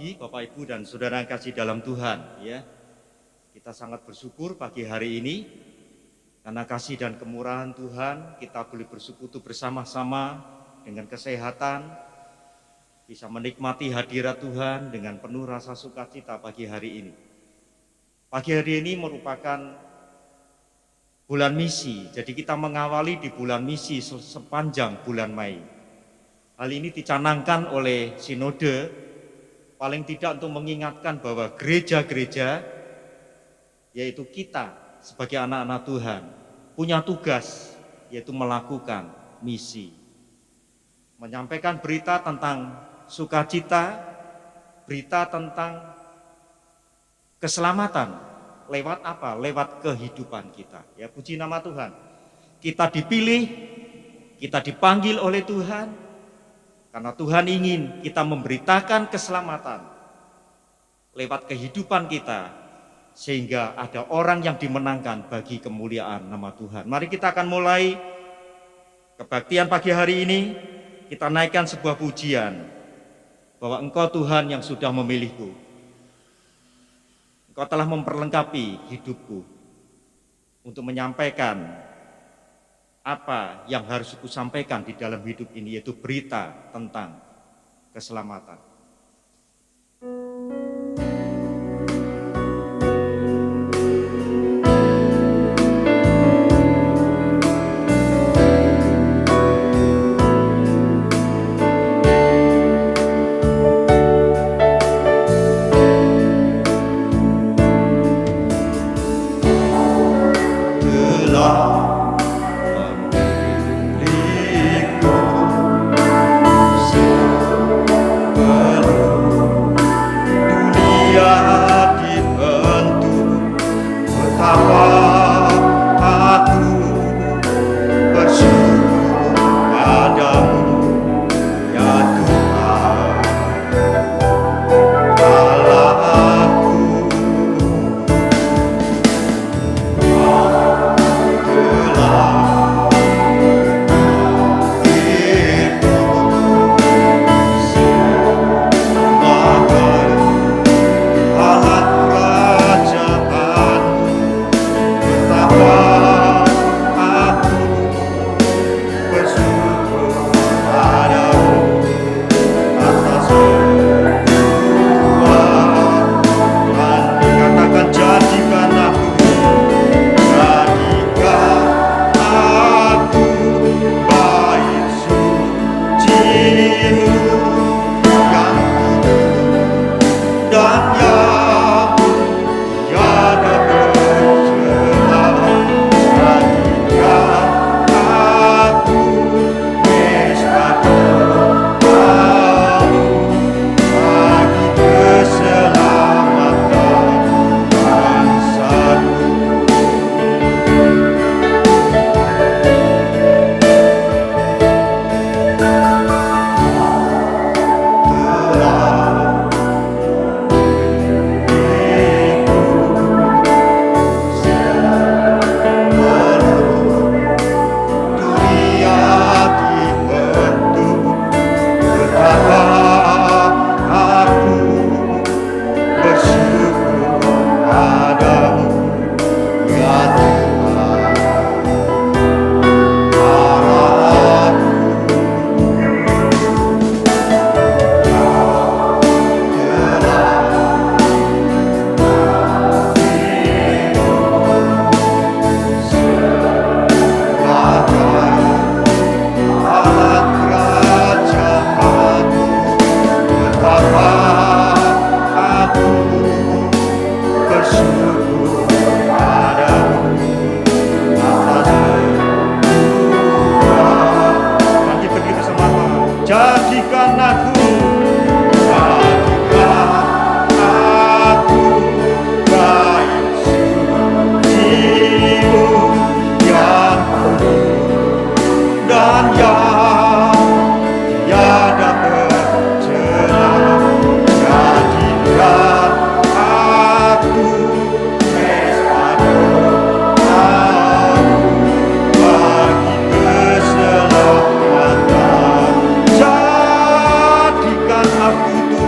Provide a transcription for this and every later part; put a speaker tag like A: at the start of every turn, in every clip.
A: pagi Bapak Ibu dan Saudara yang kasih dalam Tuhan ya. Kita sangat bersyukur pagi hari ini karena kasih dan kemurahan Tuhan kita boleh bersekutu bersama-sama dengan kesehatan, bisa menikmati hadirat Tuhan dengan penuh rasa sukacita pagi hari ini. Pagi hari ini merupakan bulan misi, jadi kita mengawali di bulan misi sepanjang bulan Mei. Hal ini dicanangkan oleh Sinode paling tidak untuk mengingatkan bahwa gereja-gereja, yaitu kita sebagai anak-anak Tuhan, punya tugas yaitu melakukan misi. Menyampaikan berita tentang sukacita, berita tentang keselamatan. Lewat apa? Lewat kehidupan kita. Ya, puji nama Tuhan. Kita dipilih, kita dipanggil oleh Tuhan, karena Tuhan ingin kita memberitakan keselamatan lewat kehidupan kita, sehingga ada orang yang dimenangkan bagi kemuliaan nama Tuhan. Mari kita akan mulai kebaktian pagi hari ini. Kita naikkan sebuah pujian, bahwa Engkau Tuhan yang sudah memilihku. Engkau telah memperlengkapi hidupku untuk menyampaikan apa yang harus aku sampaikan di dalam hidup ini, yaitu berita tentang keselamatan.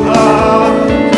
A: Tuhan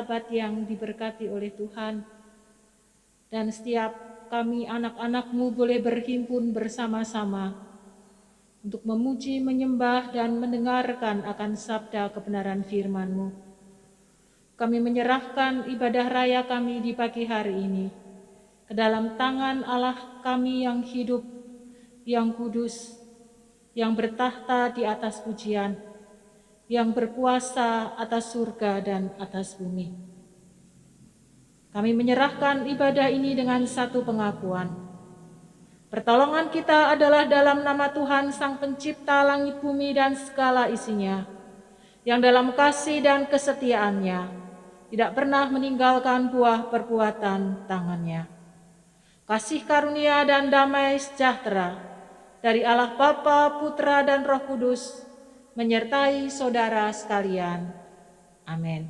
B: Sabat yang diberkati oleh Tuhan. Dan setiap kami anak-anak-Mu boleh berhimpun bersama-sama untuk memuji, menyembah, dan mendengarkan akan sabda kebenaran firman-Mu. Kami menyerahkan ibadah raya kami di pagi hari ini ke dalam tangan Allah kami yang hidup, yang kudus, yang bertahta di atas pujian, yang berkuasa atas surga dan atas bumi. Kami menyerahkan ibadah ini dengan satu pengakuan. Pertolongan kita adalah dalam nama Tuhan Sang Pencipta langit bumi dan segala isinya, yang dalam kasih dan kesetiaannya tidak pernah meninggalkan buah perbuatan tangannya. Kasih karunia dan damai sejahtera dari Allah Bapa, Putra, dan Roh Kudus menyertai saudara sekalian. Amin.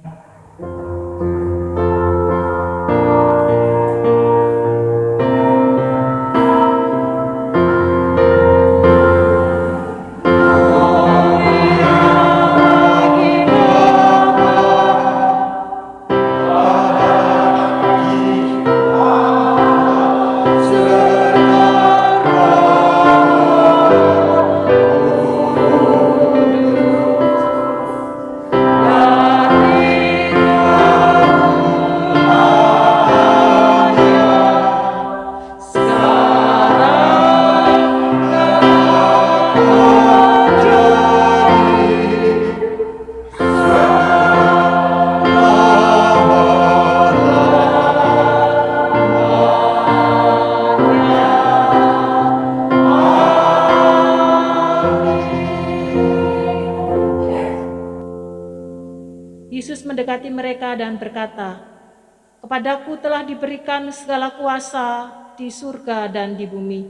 B: Yesus mendekati mereka dan berkata, "Kepadaku telah diberikan segala kuasa di surga dan di bumi.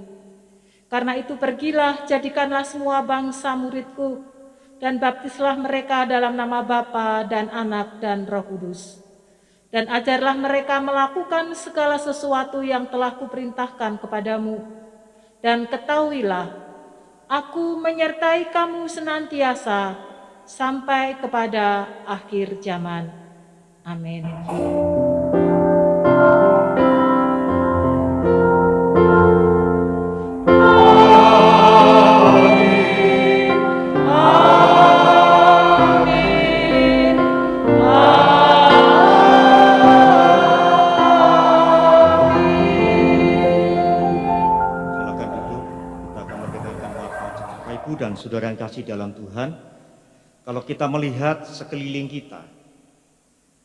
B: Karena itu pergilah, jadikanlah semua bangsa muridku, dan baptislah mereka dalam nama Bapa dan Anak dan Roh Kudus. Dan ajarlah mereka melakukan segala sesuatu yang telah kuperintahkan kepadamu. Dan ketahuilah, aku menyertai kamu senantiasa sampai kepada akhir zaman. Amin."
A: Dan saudara yang kasih dalam Tuhan, kalau kita melihat sekeliling kita,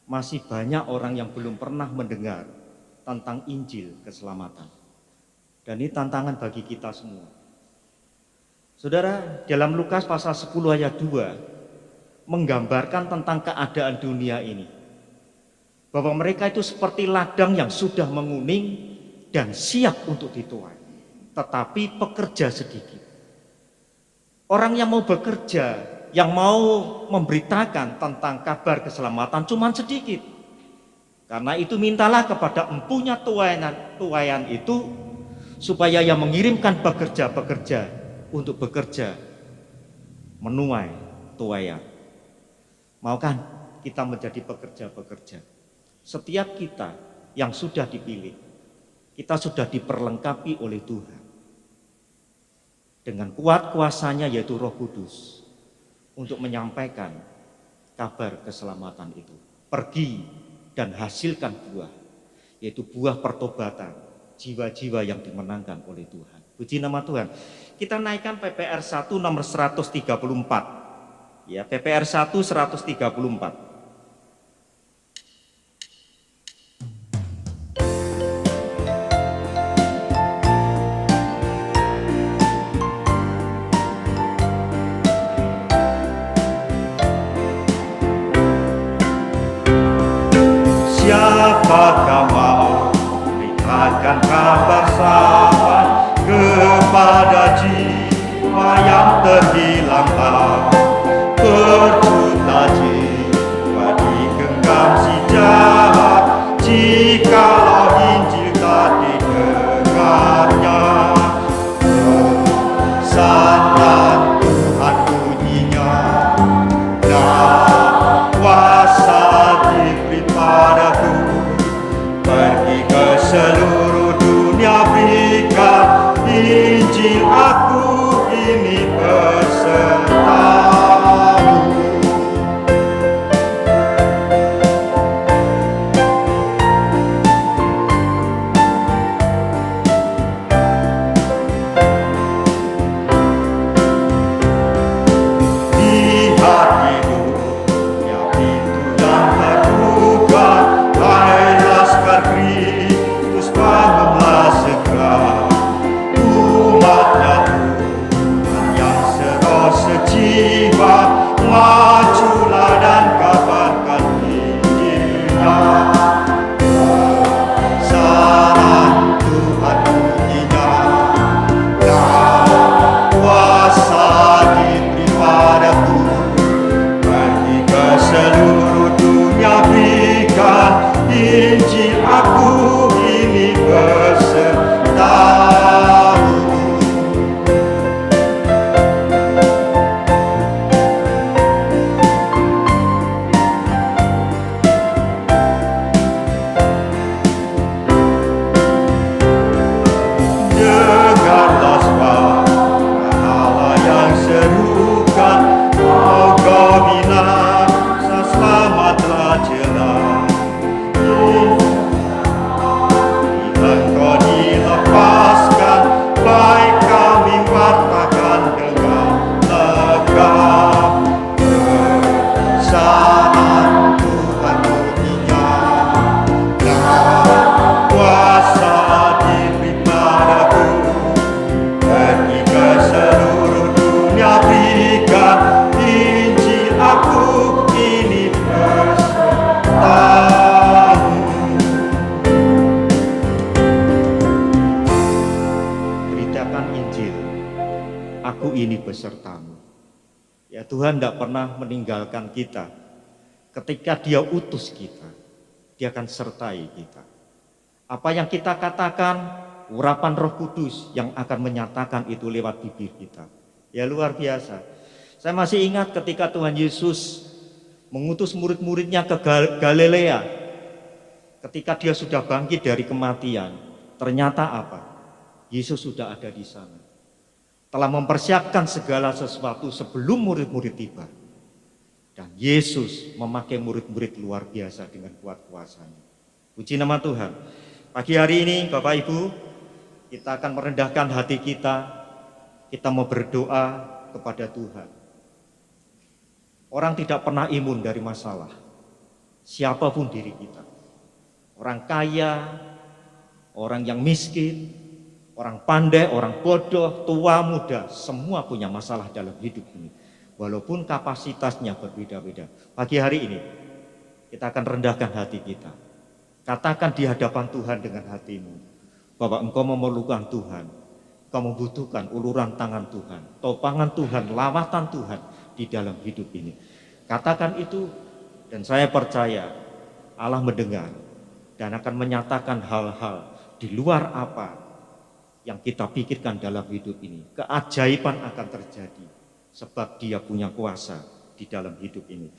A: masih banyak orang yang belum pernah mendengar tentang Injil keselamatan. Dan ini tantangan bagi kita semua. Saudara, dalam Lukas pasal 10 ayat 2 menggambarkan tentang keadaan dunia ini, bahwa mereka itu seperti ladang yang sudah menguning dan siap untuk dituai, tetapi pekerja sedikit. Orang yang mau bekerja, yang mau memberitakan tentang kabar keselamatan cuma sedikit. Karena itu mintalah kepada empunya tuaian itu, supaya yang mengirimkan pekerja-pekerja untuk bekerja menuai tuaian. Mau kan kita menjadi pekerja-pekerja? Setiap kita yang sudah dipilih, kita sudah diperlengkapi oleh Tuhan dengan kuat kuasanya, yaitu Roh Kudus, untuk menyampaikan kabar keselamatan itu. Pergi dan hasilkan buah, yaitu buah pertobatan, jiwa-jiwa yang dimenangkan oleh Tuhan. Puji nama Tuhan. Kita naikkan PPR 1 nomor 134. Ya, PPR 1 134.
C: Siapakah mau beritakan kabar selamat kepada jiwa yang terhilang? Berjuta jiwa digenggam si jahat, jikalau Injil tak didengarnya. Santan Tuhan bunyinya, dan kuasa diberi
A: besertamu. Ya Tuhan tidak pernah meninggalkan kita. Ketika Dia utus kita, Dia akan sertai kita. Apa yang kita katakan, urapan Roh Kudus yang akan menyatakan itu lewat bibir kita. Ya luar biasa. Saya masih ingat ketika Tuhan Yesus mengutus murid-muridnya ke Galilea. Ketika Dia sudah bangkit dari kematian, ternyata apa? Yesus sudah ada di sana. Telah mempersiapkan segala sesuatu sebelum murid-murid tiba. Dan Yesus memakai murid-murid luar biasa dengan kuat kuasanya. Puji nama Tuhan. Pagi hari ini Bapak Ibu, kita akan merendahkan hati kita. Kita mau berdoa kepada Tuhan. Orang tidak pernah imun dari masalah. Siapapun diri kita. Orang kaya, orang yang miskin, orang pandai, orang bodoh, tua, muda, semua punya masalah dalam hidup ini. Walaupun kapasitasnya berbeda-beda. Pagi hari ini, kita akan rendahkan hati kita. Katakan di hadapan Tuhan dengan hatimu, bahwa engkau memerlukan Tuhan. Engkau membutuhkan uluran tangan Tuhan, topangan Tuhan, lawatan Tuhan di dalam hidup ini. Katakan itu, dan saya percaya Allah mendengar dan akan menyatakan hal-hal di luar apa yang kita pikirkan dalam hidup ini. Keajaiban akan terjadi sebab Dia punya kuasa di dalam hidup ini.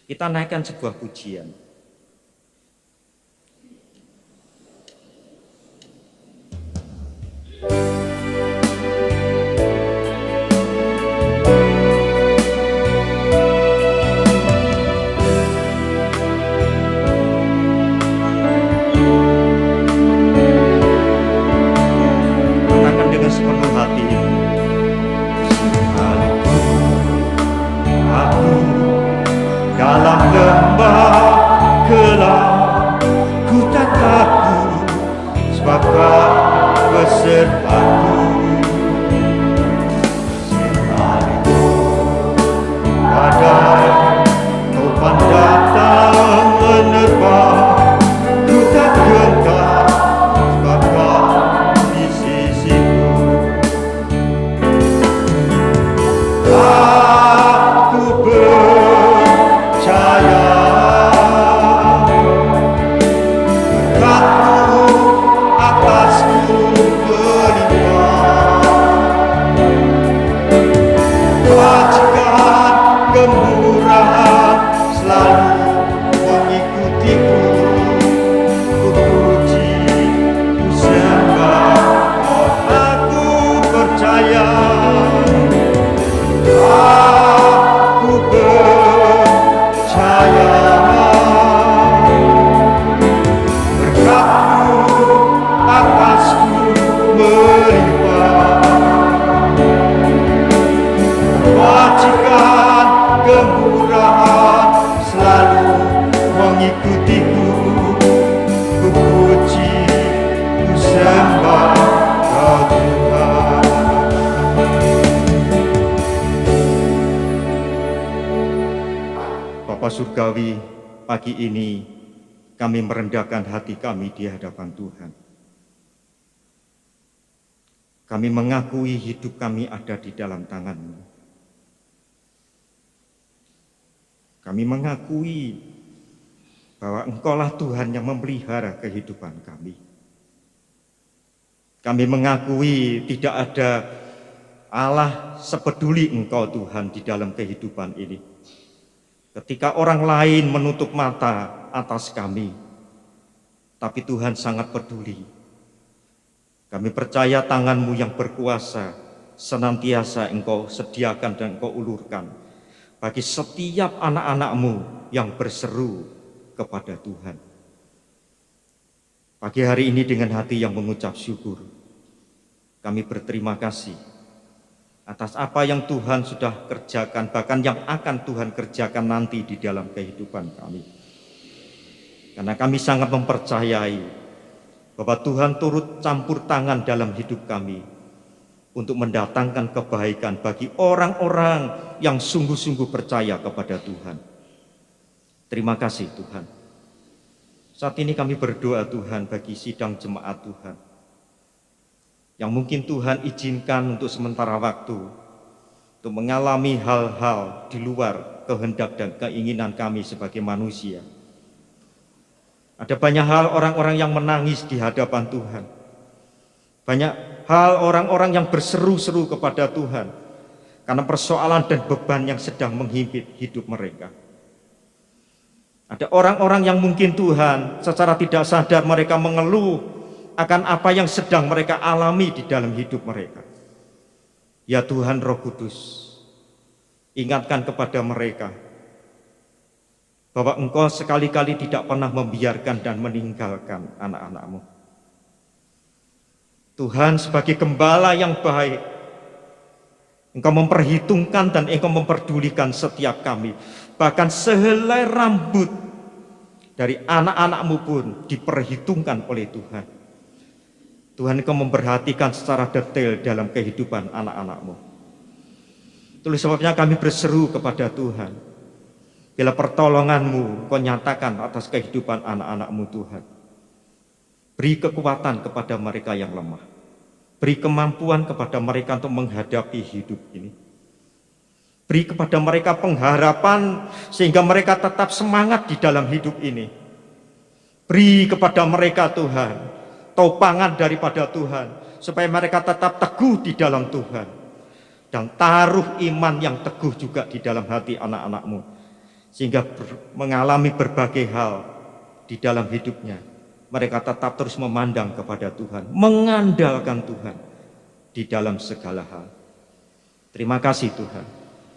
A: Kita naikkan sebuah pujian. Katakan dengan sepenuh hati ini.
C: Aku dalam lembah gelap, ku tak takut sebab Kau besertaku. Sekalipun badai topan datang menerpa, ku tak gentar sebab Kau di sisiku. Aku percaya berkat-Mu atasku berlimpah. Kebajikan, kemurahan selalu mengikutiku. Ku puji, ku sembah, oh aku percaya. Aku percaya berkat-Mu atasku melimpah. Kebajikan, kemurahan selalu mengikutiku. Ku puji, ku sembah Kau Tuhan. Bapa Surgawi, pagi ini kami merendahkan hati kami di hadapan Tuhan. Kami mengakui hidup kami ada di dalam tangan-Mu. Kami mengakui bahwa Engkaulah Tuhan yang memelihara kehidupan kami. Kami mengakui tidak ada Allah sepeduli Engkau Tuhan di dalam kehidupan ini. Ketika orang lain menutup mata atas kami, tapi Tuhan sangat peduli. Kami percaya tangan-Mu yang berkuasa senantiasa Engkau sediakan dan Engkau ulurkan bagi setiap anak-anak-Mu yang berseru kepada Tuhan. Pagi hari ini dengan hati yang mengucap syukur, kami berterima kasih atas apa yang Tuhan sudah kerjakan, bahkan yang akan Tuhan kerjakan nanti di dalam kehidupan kami. Karena kami sangat mempercayai bahwa Tuhan turut campur tangan dalam hidup kami untuk mendatangkan kebaikan bagi orang-orang yang sungguh-sungguh percaya kepada Tuhan. Terima kasih Tuhan. Saat ini kami berdoa Tuhan bagi sidang jemaat Tuhan, yang mungkin Tuhan izinkan untuk sementara waktu untuk mengalami hal-hal di luar kehendak dan keinginan kami sebagai manusia. Ada banyak hal orang-orang yang menangis di hadapan Tuhan. Banyak hal orang-orang yang berseru-seru kepada Tuhan karena persoalan dan beban yang sedang menghimpit hidup mereka. Ada orang-orang yang mungkin Tuhan secara tidak sadar mereka mengeluh akan apa yang sedang mereka alami di dalam hidup mereka. Ya Tuhan Roh Kudus, ingatkan kepada mereka bahwa Engkau sekali-kali tidak pernah membiarkan dan meninggalkan anak-anak-Mu. Tuhan sebagai gembala yang baik, Engkau memperhitungkan dan Engkau memperdulikan setiap kami. Bahkan sehelai rambut dari anak-anak-Mu pun diperhitungkan oleh Tuhan. Tuhan, Engkau memperhatikan secara detail dalam kehidupan anak-anak-Mu. Itulah sebabnya kami berseru kepada Tuhan. Bila pertolongan-Mu Kau nyatakan atas kehidupan anak-anak-Mu Tuhan. Beri kekuatan kepada mereka yang lemah. Beri kemampuan kepada mereka untuk menghadapi hidup ini. Beri kepada mereka pengharapan sehingga mereka tetap semangat di dalam hidup ini. Beri kepada mereka Tuhan topangan daripada Tuhan supaya mereka tetap teguh di dalam Tuhan. Dan taruh iman yang teguh juga di dalam hati anak-anak-Mu sehingga mengalami berbagai hal di dalam hidupnya. Mereka tetap terus memandang kepada Tuhan, mengandalkan Tuhan di dalam segala hal. Terima kasih Tuhan.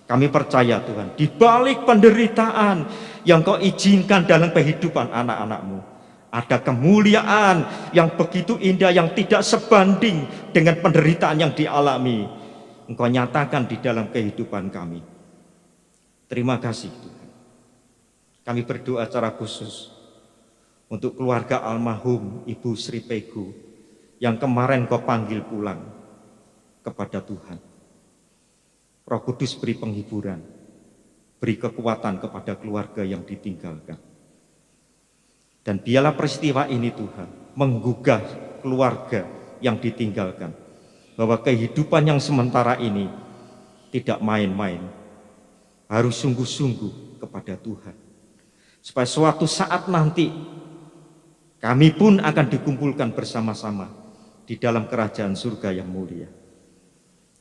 C: Kami percaya Tuhan, di balik penderitaan yang Kau izinkan dalam kehidupan anak-anak-Mu, ada kemuliaan yang begitu indah yang tidak sebanding dengan penderitaan yang dialami. Engkau nyatakan di dalam kehidupan kami. Terima kasih Tuhan. Kami berdoa secara khusus untuk keluarga almarhum Ibu Sri Pegu yang kemarin Kau panggil pulang kepada Tuhan. Roh Kudus beri penghiburan, beri kekuatan kepada keluarga yang ditinggalkan. Dan biarlah peristiwa ini Tuhan menggugah keluarga yang ditinggalkan, bahwa kehidupan yang sementara ini tidak main-main, harus sungguh-sungguh kepada Tuhan. Supaya suatu saat nanti kami pun akan dikumpulkan bersama-sama di dalam kerajaan surga yang mulia.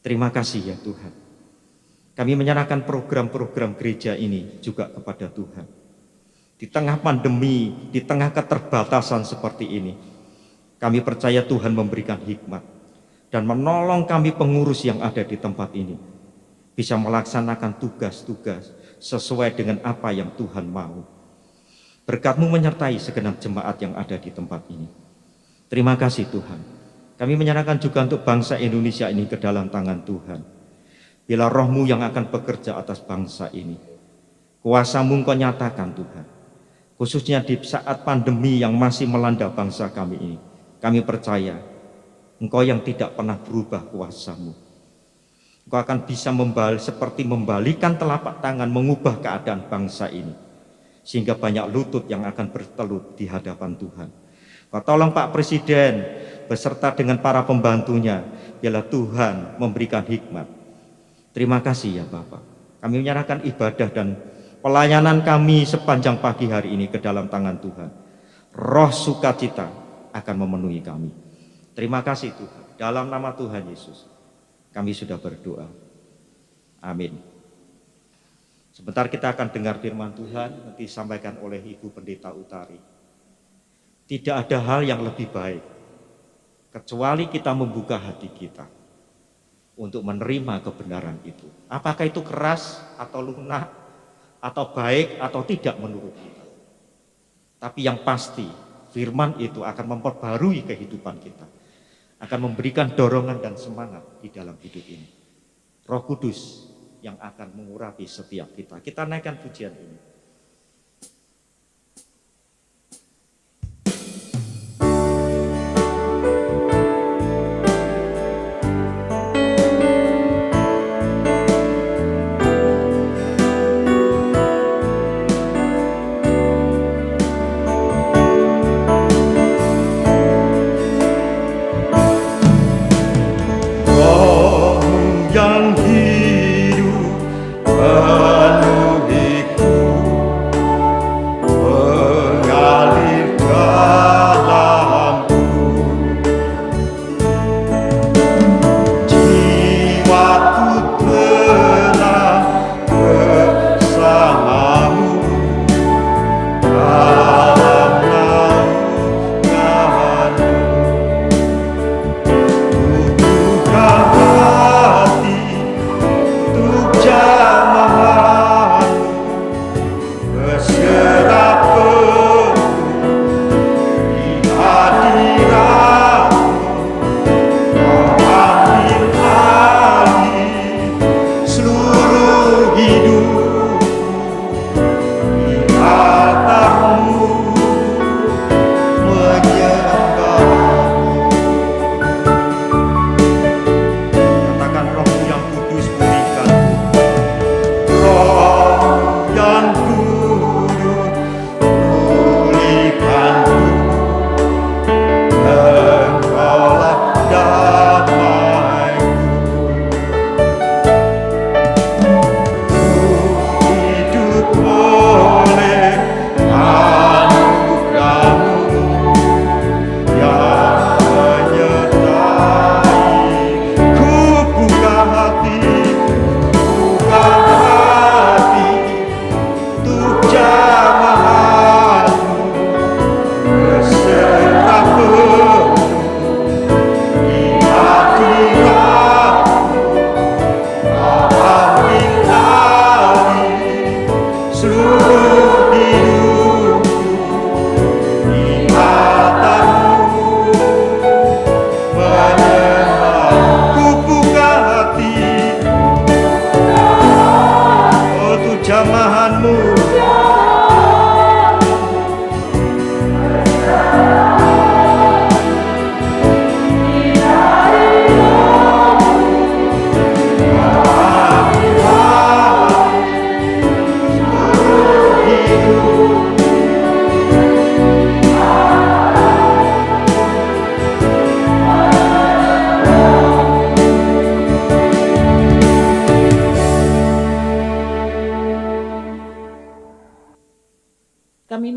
C: Terima kasih ya Tuhan. Kami menyerahkan program-program gereja ini juga kepada Tuhan. Di tengah pandemi, di tengah keterbatasan seperti ini, kami percaya Tuhan memberikan hikmat dan menolong kami pengurus yang ada di tempat ini bisa melaksanakan tugas-tugas sesuai dengan apa yang Tuhan mau. Berkat-Mu menyertai segenap jemaat yang ada di tempat ini. Terima kasih Tuhan. Kami menyerahkan juga untuk bangsa Indonesia ini ke dalam tangan Tuhan. Bila Roh-Mu yang akan bekerja atas bangsa ini, kuasa-Mu Engkau nyatakan Tuhan. Khususnya di saat pandemi yang masih melanda bangsa kami ini, kami percaya Engkau yang tidak pernah berubah kuasa-Mu. Engkau akan bisa seperti membalikan telapak tangan mengubah keadaan bangsa ini. Sehingga banyak lutut yang akan bertelut di hadapan Tuhan. Kau tolong Pak Presiden beserta dengan para pembantunya, biarlah Tuhan memberikan hikmat. Terima kasih ya Bapak. Kami menyerahkan ibadah dan pelayanan kami sepanjang pagi hari ini ke dalam tangan Tuhan. Roh sukacita akan memenuhi kami. Terima kasih Tuhan. Dalam nama Tuhan Yesus, kami sudah berdoa. Amin. Sebentar kita akan dengar firman Tuhan nanti disampaikan oleh Ibu Pendeta Utari. Tidak ada hal yang lebih baik kecuali kita membuka hati kita untuk menerima kebenaran itu. Apakah itu keras atau lunak atau baik atau tidak menurut kita. Tapi yang pasti firman itu akan memperbarui kehidupan kita. Akan memberikan dorongan dan semangat di dalam hidup ini. Roh Kudus yang akan mengurapi setiap kita. Kita naikkan pujian ini. Yang hidup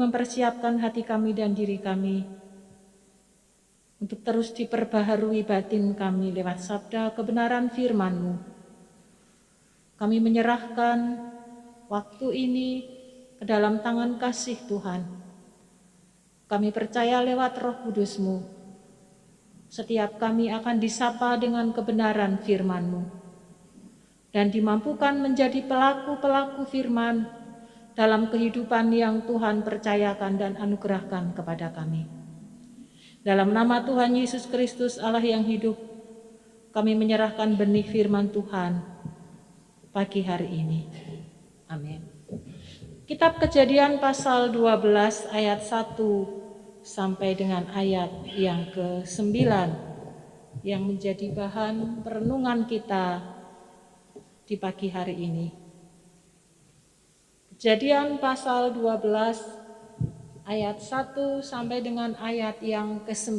B: mempersiapkan hati kami dan diri kami untuk terus diperbaharui batin kami lewat sabda kebenaran firman-Mu. Kami menyerahkan waktu ini ke dalam tangan kasih Tuhan. Kami percaya lewat Roh Kudus-Mu, setiap kami akan disapa dengan kebenaran firman-Mu dan dimampukan menjadi pelaku-pelaku firman dalam kehidupan yang Tuhan percayakan dan anugerahkan kepada kami. Dalam nama Tuhan Yesus Kristus Allah yang hidup, kami menyerahkan benih firman Tuhan pagi hari ini. Amin. Kitab Kejadian pasal 12 ayat 1 sampai dengan ayat yang ke-9 yang menjadi bahan perenungan kita di pagi hari ini. Kejadian pasal 12 ayat 1 sampai dengan ayat yang ke-9.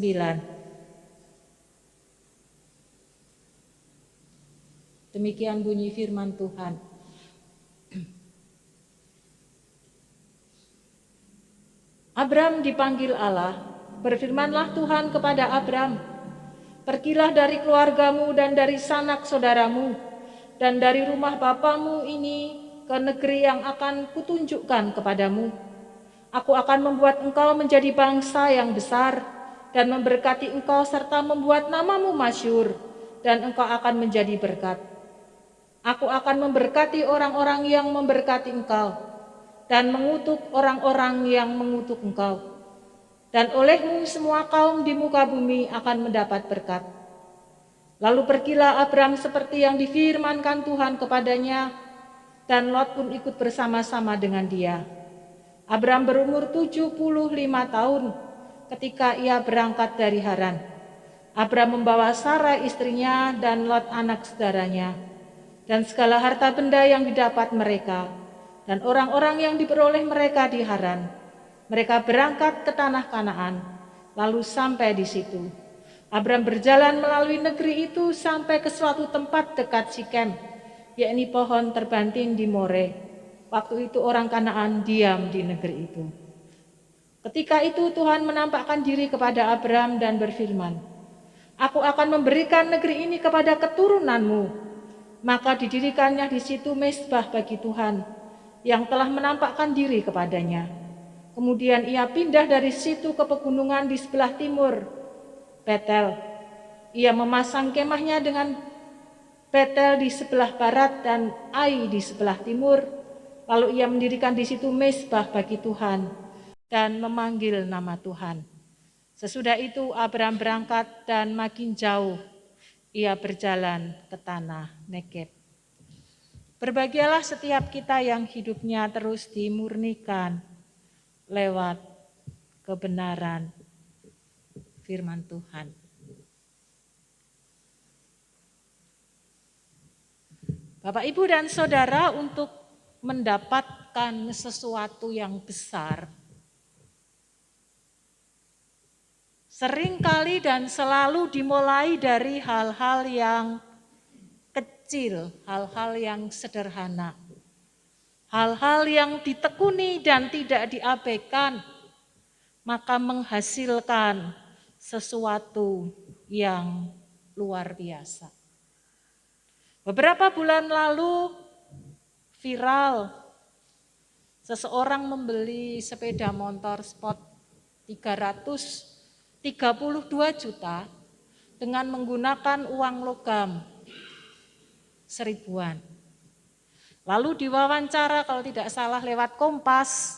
B: Demikian bunyi firman Tuhan. Abram dipanggil Allah, berfirmanlah Tuhan kepada Abram, pergilah dari keluargamu dan dari sanak saudaramu dan dari rumah bapamu ini ke negeri yang akan kutunjukkan kepadamu. Aku akan membuat engkau menjadi bangsa yang besar dan memberkati engkau serta membuat namamu masyhur dan engkau akan menjadi berkat. Aku akan memberkati orang-orang yang memberkati engkau dan mengutuk orang-orang yang mengutuk engkau. Dan olehmu semua kaum di muka bumi akan mendapat berkat. Lalu pergilah Abram seperti yang difirmankan Tuhan kepadanya, dan Lot pun ikut bersama-sama dengan dia. Abram berumur 75 tahun ketika ia berangkat dari Haran. Abram membawa Sarai istrinya dan Lot anak saudaranya, dan segala harta benda yang didapat mereka, dan orang-orang yang diperoleh mereka di Haran. Mereka berangkat ke tanah Kanaan, lalu sampai di situ. Abram berjalan melalui negeri itu sampai ke suatu tempat dekat Sikem, yakni pohon terbanting di More. Waktu itu orang Kanaan diam di negeri itu. Ketika itu Tuhan menampakkan diri kepada Abram dan berfirman, Aku akan memberikan negeri ini kepada keturunanmu. Maka didirikannya di situ mezbah bagi Tuhan yang telah menampakkan diri kepadanya. Kemudian ia pindah dari situ ke pegunungan di sebelah timur, Betel. Ia memasang kemahnya dengan Betel di sebelah barat dan Ai di sebelah timur. Lalu ia mendirikan di situ mezbah bagi Tuhan dan memanggil nama Tuhan. Sesudah itu Abram berangkat dan makin jauh ia berjalan ke tanah Negeb. Berbahagialah setiap kita yang hidupnya terus dimurnikan lewat kebenaran firman Tuhan. Bapak, Ibu, dan Saudara, untuk mendapatkan sesuatu yang besar, seringkali dan selalu dimulai dari hal-hal yang kecil, hal-hal yang sederhana, hal-hal yang ditekuni dan tidak diabaikan, maka menghasilkan sesuatu yang luar biasa. Beberapa bulan lalu viral, seseorang membeli sepeda motor sport 332 juta dengan menggunakan uang logam 1000-an. Lalu diwawancara, kalau tidak salah lewat Kompas,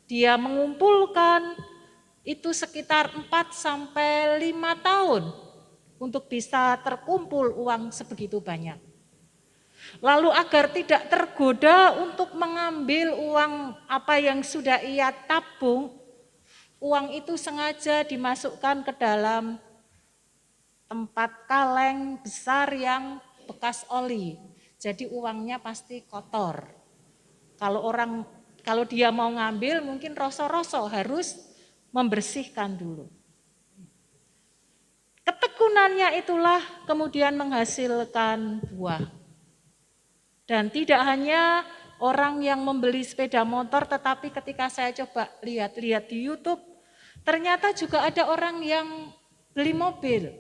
B: dia mengumpulkan itu sekitar 4-5 tahun untuk bisa terkumpul uang sebegitu banyak. Lalu agar tidak tergoda untuk mengambil uang apa yang sudah ia tabung, uang itu sengaja dimasukkan ke dalam tempat kaleng besar yang bekas oli. Jadi uangnya pasti kotor. Kalau dia mau ngambil mungkin roso-roso harus membersihkan dulu. Ketekunannya itulah kemudian menghasilkan buah. Dan tidak hanya orang yang membeli sepeda motor, tetapi ketika saya coba lihat-lihat di YouTube, ternyata juga ada orang yang beli mobil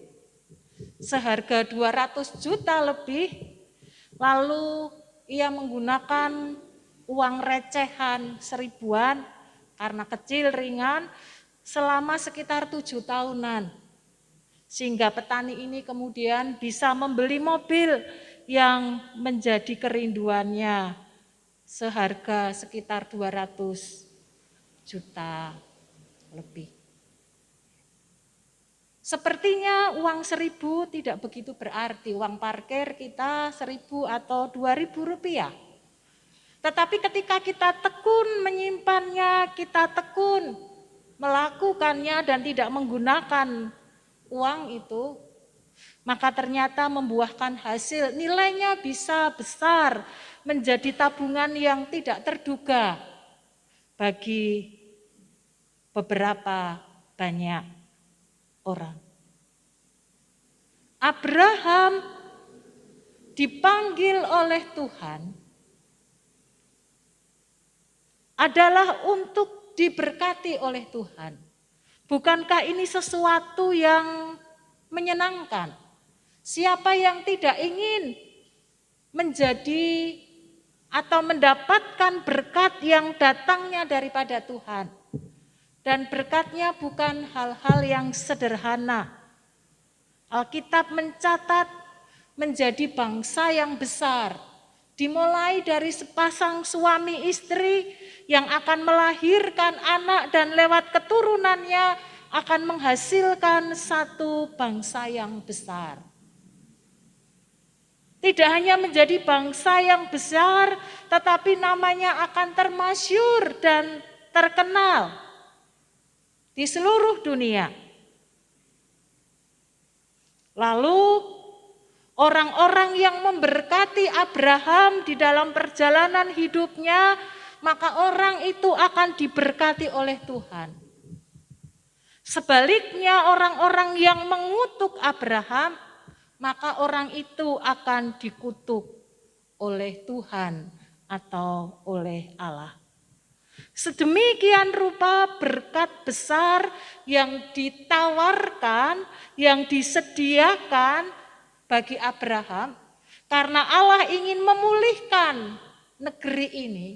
B: seharga 200 juta lebih, lalu ia menggunakan uang recehan seribuan karena kecil ringan selama sekitar 7 tahunan. Sehingga petani ini kemudian bisa membeli mobil yang menjadi kerinduannya seharga sekitar 200 juta lebih. Sepertinya uang 1.000 tidak begitu berarti, uang parkir kita 1.000 atau 2.000 rupiah. Tetapi ketika kita tekun menyimpannya, kita tekun melakukannya dan tidak menggunakan uang itu, maka ternyata membuahkan hasil, nilainya bisa besar, menjadi tabungan yang tidak terduga bagi beberapa banyak orang. Abraham dipanggil oleh Tuhan adalah untuk diberkati oleh Tuhan. Bukankah ini sesuatu yang menyenangkan? Siapa yang tidak ingin menjadi atau mendapatkan berkat yang datangnya daripada Tuhan? Dan berkatnya bukan hal-hal yang sederhana. Alkitab mencatat menjadi bangsa yang besar, dimulai dari sepasang suami istri yang akan melahirkan anak dan lewat keturunannya akan menghasilkan satu bangsa yang besar. Tidak hanya menjadi bangsa yang besar, tetapi namanya akan termasyhur dan terkenal di seluruh dunia. Lalu orang-orang yang memberkati Abraham di dalam perjalanan hidupnya, maka orang itu akan diberkati oleh Tuhan. Sebaliknya orang-orang yang mengutuk Abraham, maka orang itu akan dikutuk oleh Tuhan atau oleh Allah. Sedemikian rupa berkat besar yang ditawarkan, yang disediakan bagi Abraham, karena Allah ingin memulihkan negeri ini.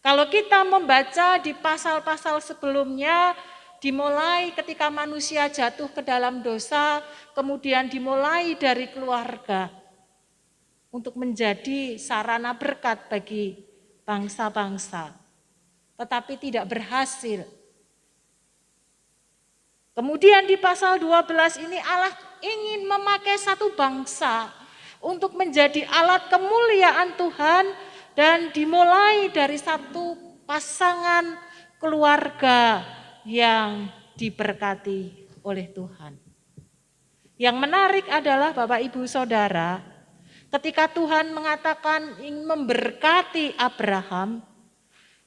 B: Kalau kita membaca di pasal-pasal sebelumnya, dimulai ketika manusia jatuh ke dalam dosa, kemudian dimulai dari keluarga untuk menjadi sarana berkat bagi bangsa-bangsa, tetapi tidak berhasil. Kemudian di pasal 12 ini Allah ingin memakai satu bangsa untuk menjadi alat kemuliaan Tuhan, dan dimulai dari satu pasangan keluarga yang diberkati oleh Tuhan. Yang menarik adalah Bapak Ibu Saudara, ketika Tuhan mengatakan ingin memberkati Abraham,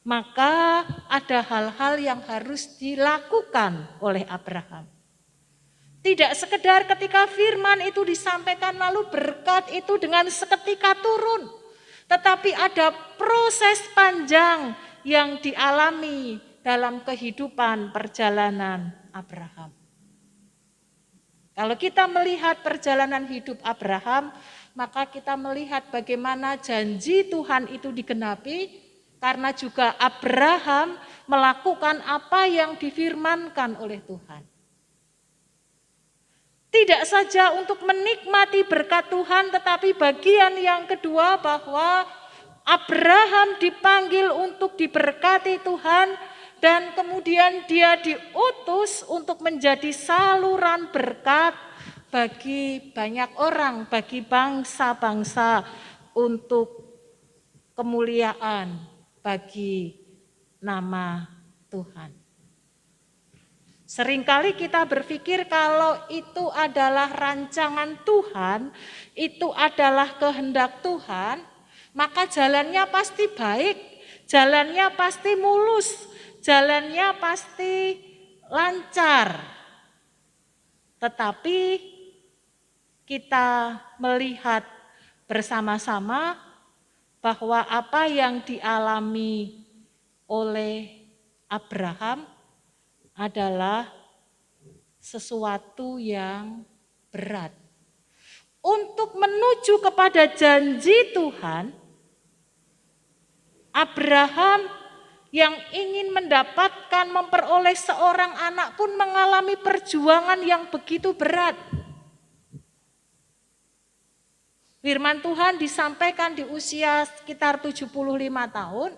B: maka ada hal-hal yang harus dilakukan oleh Abraham. Tidak sekedar ketika firman itu disampaikan lalu berkat itu dengan seketika turun, tetapi ada proses panjang yang dialami dalam kehidupan perjalanan Abraham. Kalau kita melihat perjalanan hidup Abraham, maka kita melihat bagaimana janji Tuhan itu digenapi, karena juga Abraham melakukan apa yang difirmankan oleh Tuhan. Tidak saja untuk menikmati berkat Tuhan, tetapi bagian yang kedua bahwa Abraham dipanggil untuk diberkati Tuhan, dan kemudian dia diutus untuk menjadi saluran berkat bagi banyak orang, bagi bangsa-bangsa, untuk kemuliaan bagi nama Tuhan. Seringkali kita berpikir kalau itu adalah rancangan Tuhan, itu adalah kehendak Tuhan, maka jalannya pasti baik, jalannya pasti mulus, jalannya pasti lancar. Tetapi kita melihat bersama-sama bahwa apa yang dialami oleh Abraham adalah sesuatu yang berat. Untuk menuju kepada janji Tuhan, Abraham yang ingin mendapatkan, memperoleh seorang anak pun mengalami perjuangan yang begitu berat. Firman Tuhan disampaikan di usia sekitar 75 tahun,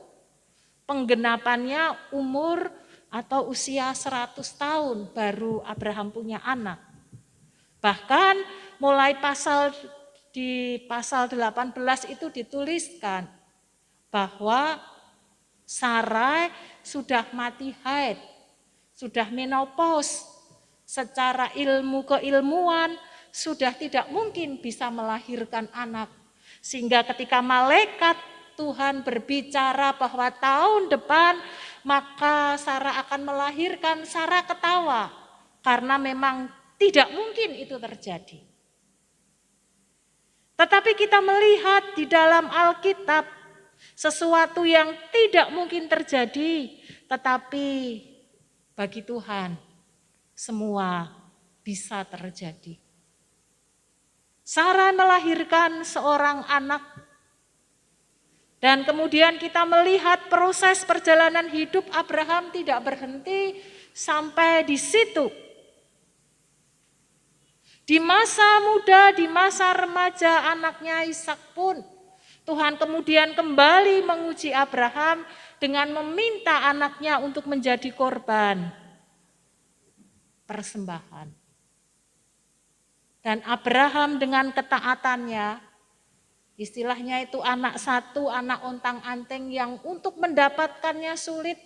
B: penggenapannya umur atau usia 100 tahun baru Abraham punya anak. Bahkan mulai di pasal 18 itu dituliskan bahwa Sarai sudah mati haid, sudah menopause, secara ilmu keilmuan sudah tidak mungkin bisa melahirkan anak. Sehingga ketika malaikat Tuhan berbicara bahwa tahun depan maka Sarah akan melahirkan, Sarah ketawa karena memang tidak mungkin itu terjadi. Tetapi kita melihat di dalam Alkitab sesuatu yang tidak mungkin terjadi, tetapi bagi Tuhan semua bisa terjadi. Sarah melahirkan seorang anak, dan kemudian kita melihat proses perjalanan hidup Abraham tidak berhenti sampai di situ. Di masa muda, di masa remaja anaknya Ishak pun Tuhan kemudian kembali menguji Abraham dengan meminta anaknya untuk menjadi korban persembahan. Dan Abraham dengan ketaatannya, istilahnya itu anak satu, anak ontang-anting yang untuk mendapatkannya sulit.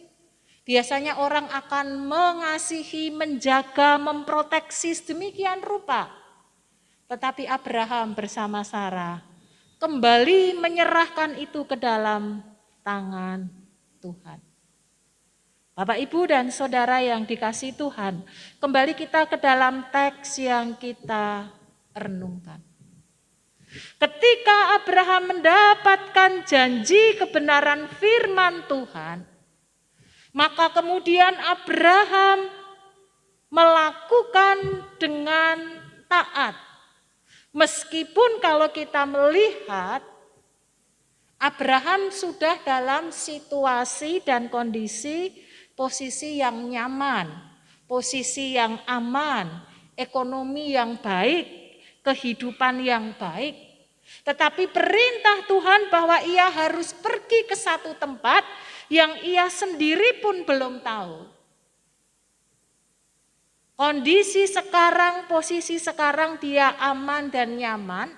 B: Biasanya orang akan mengasihi, menjaga, memproteksi sedemikian rupa. Tetapi Abraham bersama Sarah kembali menyerahkan itu ke dalam tangan Tuhan. Bapak, Ibu, dan Saudara yang dikasihi Tuhan, kembali kita ke dalam teks yang kita renungkan. Ketika Abraham mendapatkan janji kebenaran firman Tuhan, maka kemudian Abraham melakukan dengan taat. Meskipun kalau kita melihat Abraham sudah dalam situasi dan kondisi posisi yang nyaman, posisi yang aman, ekonomi yang baik, kehidupan yang baik. Tetapi perintah Tuhan bahwa ia harus pergi ke satu tempat yang ia sendiri pun belum tahu. Kondisi sekarang, posisi sekarang dia aman dan nyaman,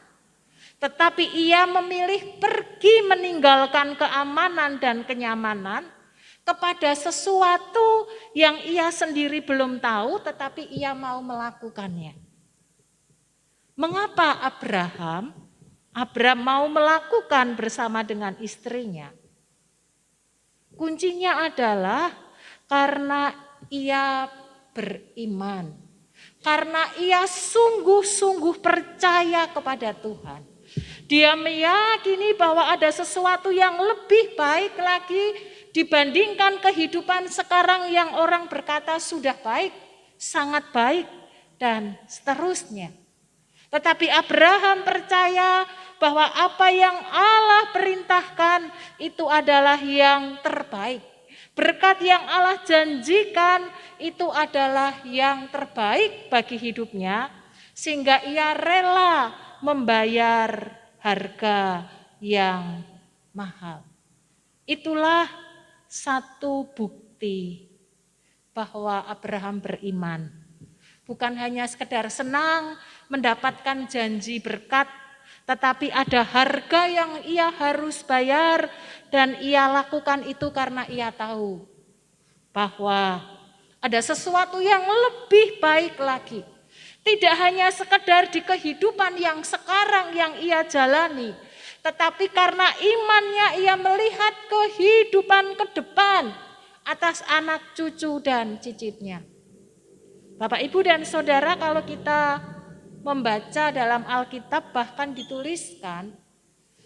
B: tetapi ia memilih pergi meninggalkan keamanan dan kenyamanan kepada sesuatu yang ia sendiri belum tahu, tetapi ia mau melakukannya. Mengapa Abraham mau melakukan bersama dengan istrinya? Kuncinya adalah karena ia beriman, karena ia sungguh-sungguh percaya kepada Tuhan. Dia meyakini bahwa ada sesuatu yang lebih baik lagi dibandingkan kehidupan sekarang yang orang berkata sudah baik, sangat baik, dan seterusnya. Tetapi Abraham percaya bahwa apa yang Allah perintahkan itu adalah yang terbaik. Berkat yang Allah janjikan itu adalah yang terbaik bagi hidupnya, sehingga ia rela membayar harga yang mahal. Itulah satu bukti bahwa Abraham beriman. Bukan hanya sekedar senang mendapatkan janji berkat, tetapi ada harga yang ia harus bayar, dan ia lakukan itu karena ia tahu bahwa ada sesuatu yang lebih baik lagi. Tidak hanya sekedar di kehidupan yang sekarang yang ia jalani, tetapi karena imannya ia melihat kehidupan ke depan atas anak cucu dan cicitnya. Bapak, Ibu, dan Saudara, kalau kita membaca dalam Alkitab bahkan dituliskan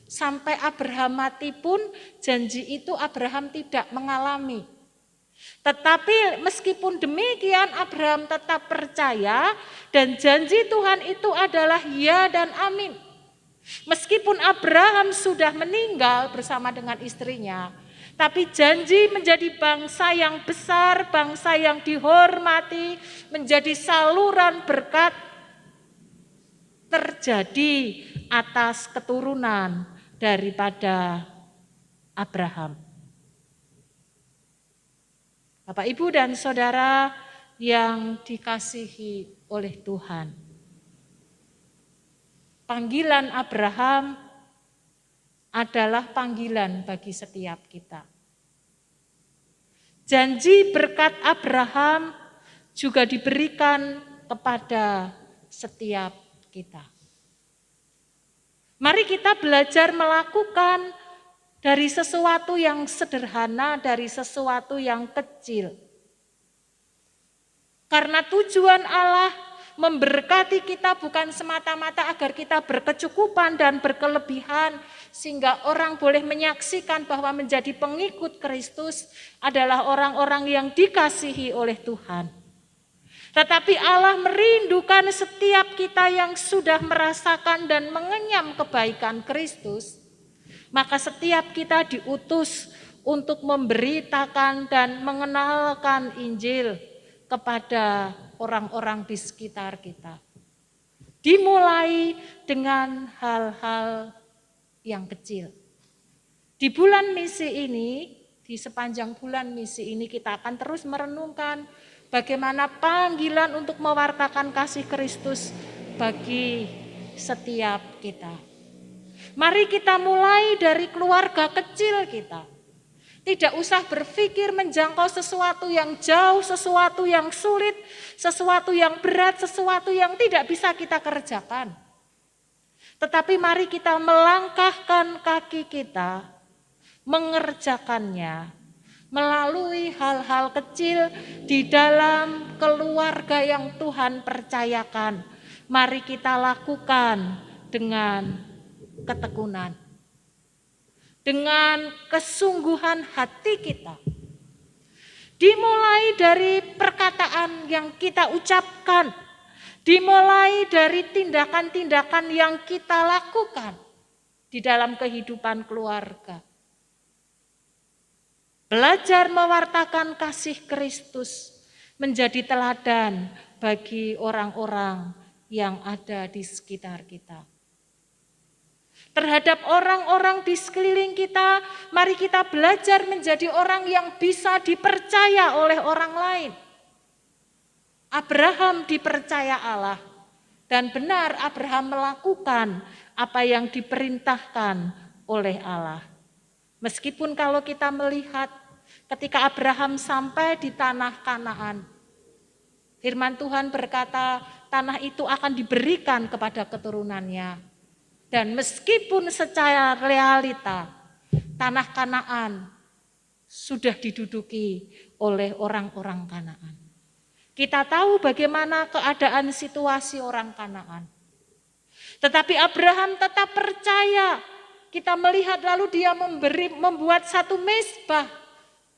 B: Sampai Abraham mati pun janji itu Abraham tidak mengalami. Tetapi meskipun demikian Abraham tetap percaya dan janji Tuhan itu adalah ya dan amin. Meskipun Abraham sudah meninggal bersama dengan istrinya, tapi janji menjadi bangsa yang besar, bangsa yang dihormati, menjadi saluran berkat terjadi atas keturunan daripada Abraham. Bapak, Ibu, dan Saudara yang dikasihi oleh Tuhan. Panggilan Abraham adalah panggilan bagi setiap kita. Janji berkat Abraham juga diberikan kepada setiap kita. Mari kita belajar melakukan dari sesuatu yang sederhana, dari sesuatu yang kecil. Karena tujuan Allah memberkati kita bukan semata-mata agar kita berkecukupan dan berkelebihan, sehingga orang boleh menyaksikan bahwa menjadi pengikut Kristus adalah orang-orang yang dikasihi oleh Tuhan. Tetapi Allah merindukan setiap kita yang sudah merasakan dan mengenyam kebaikan Kristus. Maka setiap kita diutus untuk memberitakan dan mengenalkan Injil kepada orang-orang di sekitar kita. Dimulai dengan hal-hal yang kecil. Di bulan misi ini, di sepanjang bulan misi ini kita akan terus merenungkan bagaimana panggilan untuk mewartakan kasih Kristus bagi setiap kita. Mari kita mulai dari keluarga kecil kita. Tidak usah berpikir menjangkau sesuatu yang jauh, sesuatu yang sulit, sesuatu yang berat, sesuatu yang tidak bisa kita kerjakan. Tetapi mari kita melangkahkan kaki kita, mengerjakannya melalui hal-hal kecil di dalam keluarga yang Tuhan percayakan. Mari kita lakukan dengan ketekunan, dengan kesungguhan hati kita. Dimulai dari perkataan yang kita ucapkan, dimulai dari tindakan-tindakan yang kita lakukan di dalam kehidupan keluarga. Belajar mewartakan kasih Kristus menjadi teladan bagi orang-orang yang ada di sekitar kita. Terhadap orang-orang di sekeliling kita, mari kita belajar menjadi orang yang bisa dipercaya oleh orang lain. Abraham dipercaya Allah, dan benar Abraham melakukan apa yang diperintahkan oleh Allah. Meskipun kalau kita melihat ketika Abraham sampai di tanah Kanaan, firman Tuhan berkata tanah itu akan diberikan kepada keturunannya. Dan meskipun secara realita tanah Kanaan sudah diduduki oleh orang-orang Kanaan. Kita tahu bagaimana keadaan situasi orang Kanaan. Tetapi Abraham tetap percaya. Kita melihat lalu dia membuat satu mezbah,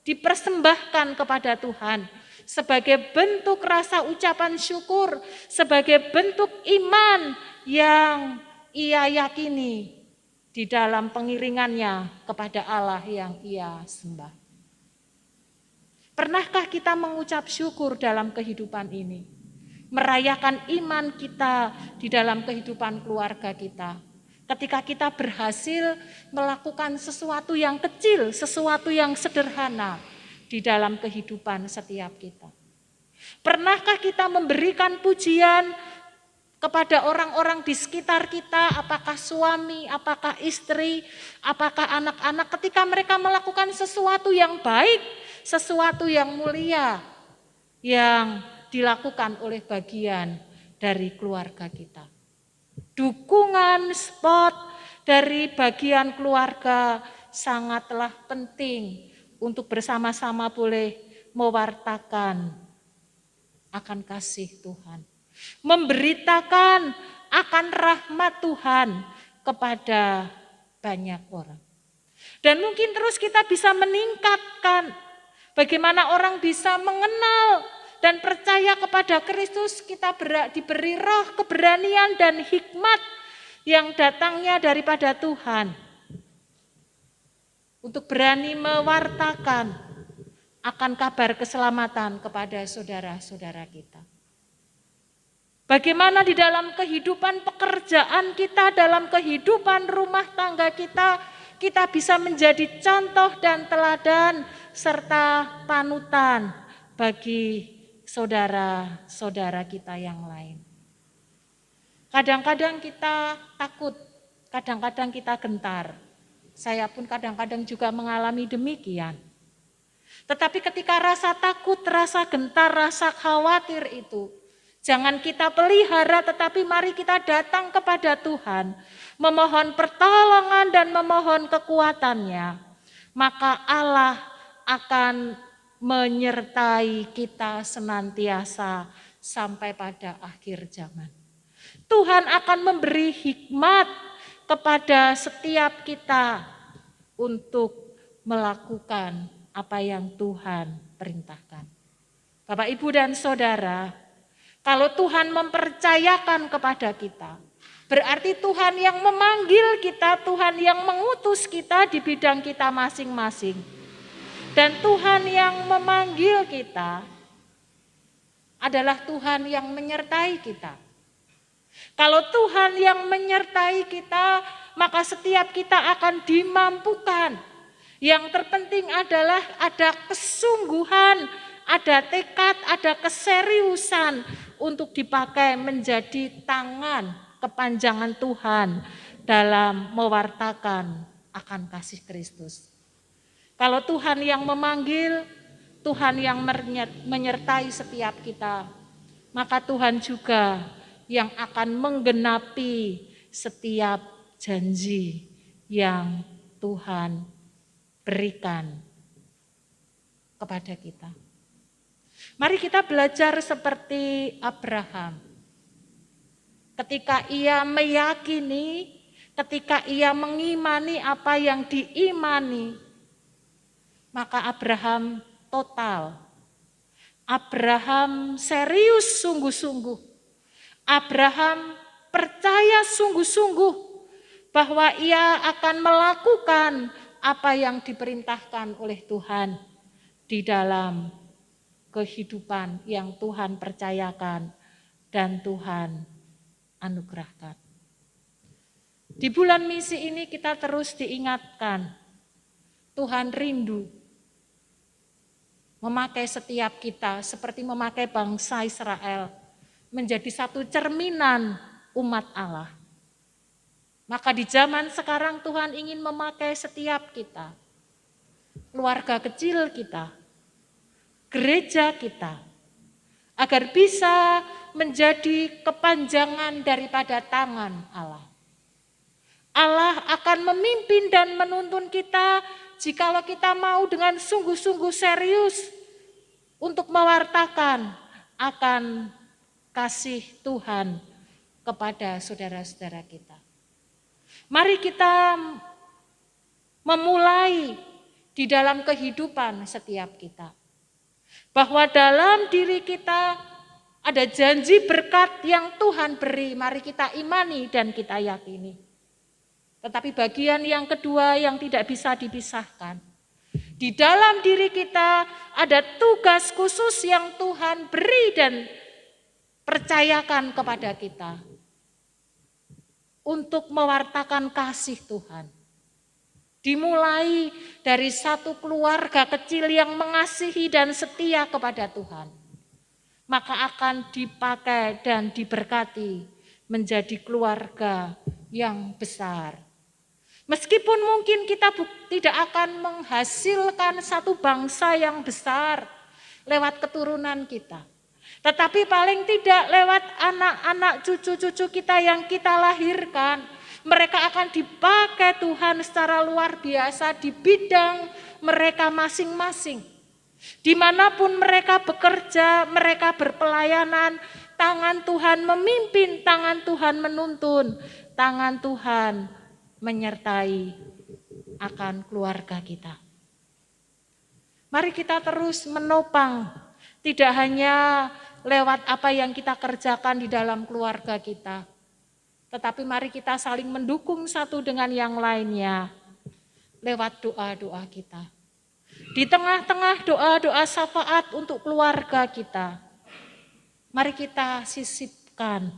B: dipersembahkan kepada Tuhan sebagai bentuk rasa ucapan syukur, sebagai bentuk iman yang ia yakini di dalam pengiringannya kepada Allah yang ia sembah. Pernahkah kita mengucap syukur dalam kehidupan ini? Merayakan iman kita di dalam kehidupan keluarga kita. Ketika kita berhasil melakukan sesuatu yang kecil, sesuatu yang sederhana di dalam kehidupan setiap kita. Pernahkah kita memberikan pujian kepada orang-orang di sekitar kita, apakah suami, apakah istri, apakah anak-anak, ketika mereka melakukan sesuatu yang baik, sesuatu yang mulia, yang dilakukan oleh bagian dari keluarga kita. Dukungan spot dari bagian keluarga sangatlah penting untuk bersama-sama boleh mewartakan akan kasih Tuhan. Memberitakan akan rahmat Tuhan kepada banyak orang. Dan mungkin terus kita bisa meningkatkan bagaimana orang bisa mengenal dan percaya kepada Kristus. Kita diberi roh, keberanian dan hikmat yang datangnya daripada Tuhan untuk berani mewartakan akan kabar keselamatan kepada saudara-saudara kita. Bagaimana di dalam kehidupan pekerjaan kita, dalam kehidupan rumah tangga kita, kita bisa menjadi contoh dan teladan serta panutan bagi saudara-saudara kita yang lain. Kadang-kadang kita takut, kadang-kadang kita gentar. Saya pun kadang-kadang juga mengalami demikian. Tetapi ketika rasa takut, rasa gentar, rasa khawatir itu, jangan kita pelihara, tetapi mari kita datang kepada Tuhan, memohon pertolongan dan memohon kekuatannya. Maka Allah akan menyertai kita senantiasa sampai pada akhir zaman. Tuhan akan memberi hikmat kepada setiap kita untuk melakukan apa yang Tuhan perintahkan. Bapak, Ibu, dan Saudara, kalau Tuhan mempercayakan kepada kita, berarti Tuhan yang memanggil kita, Tuhan yang mengutus kita di bidang kita masing-masing. Dan Tuhan yang memanggil kita adalah Tuhan yang menyertai kita. Kalau Tuhan yang menyertai kita, maka setiap kita akan dimampukan. Yang terpenting adalah ada kesungguhan, ada tekad, ada keseriusan untuk dipakai menjadi tangan kepanjangan Tuhan dalam mewartakan akan kasih Kristus. Kalau Tuhan yang memanggil, Tuhan yang menyertai setiap kita, maka Tuhan juga yang akan menggenapi setiap janji yang Tuhan berikan kepada kita. Mari kita belajar seperti Abraham. Ketika ia meyakini, ketika ia mengimani apa yang diimani, maka Abraham total. Abraham serius sungguh-sungguh. Abraham percaya sungguh-sungguh bahwa ia akan melakukan apa yang diperintahkan oleh Tuhan di dalam kehidupan yang Tuhan percayakan dan Tuhan anugerahkan. Di bulan misi ini kita terus diingatkan, Tuhan rindu memakai setiap kita seperti memakai bangsa Israel menjadi satu cerminan umat Allah. Maka di zaman sekarang Tuhan ingin memakai setiap kita, keluarga kecil kita, gereja kita, agar bisa menjadi kepanjangan daripada tangan Allah. Allah akan memimpin dan menuntun kita jikalau kita mau dengan sungguh-sungguh serius untuk mewartakan akan kasih Tuhan kepada saudara-saudara kita. Mari kita memulai di dalam kehidupan setiap kita. Bahwa dalam diri kita ada janji berkat yang Tuhan beri, mari kita imani dan kita yakini. Tetapi bagian yang kedua yang tidak bisa dipisahkan. Di dalam diri kita ada tugas khusus yang Tuhan beri dan percayakan kepada kita. Untuk mewartakan kasih Tuhan. Dimulai dari satu keluarga kecil yang mengasihi dan setia kepada Tuhan. Maka akan dipakai dan diberkati menjadi keluarga yang besar. Meskipun mungkin kita tidak akan menghasilkan satu bangsa yang besar lewat keturunan kita. Tetapi paling tidak lewat anak-anak cucu-cucu kita yang kita lahirkan. Mereka akan dipakai Tuhan secara luar biasa di bidang mereka masing-masing. Dimanapun mereka bekerja, mereka berpelayanan, tangan Tuhan memimpin, tangan Tuhan menuntun, tangan Tuhan menyertai akan keluarga kita. Mari kita terus menopang, tidak hanya lewat apa yang kita kerjakan di dalam keluarga kita, tetapi mari kita saling mendukung satu dengan yang lainnya lewat doa-doa kita. Di tengah-tengah doa-doa syafaat untuk keluarga kita, mari kita sisipkan,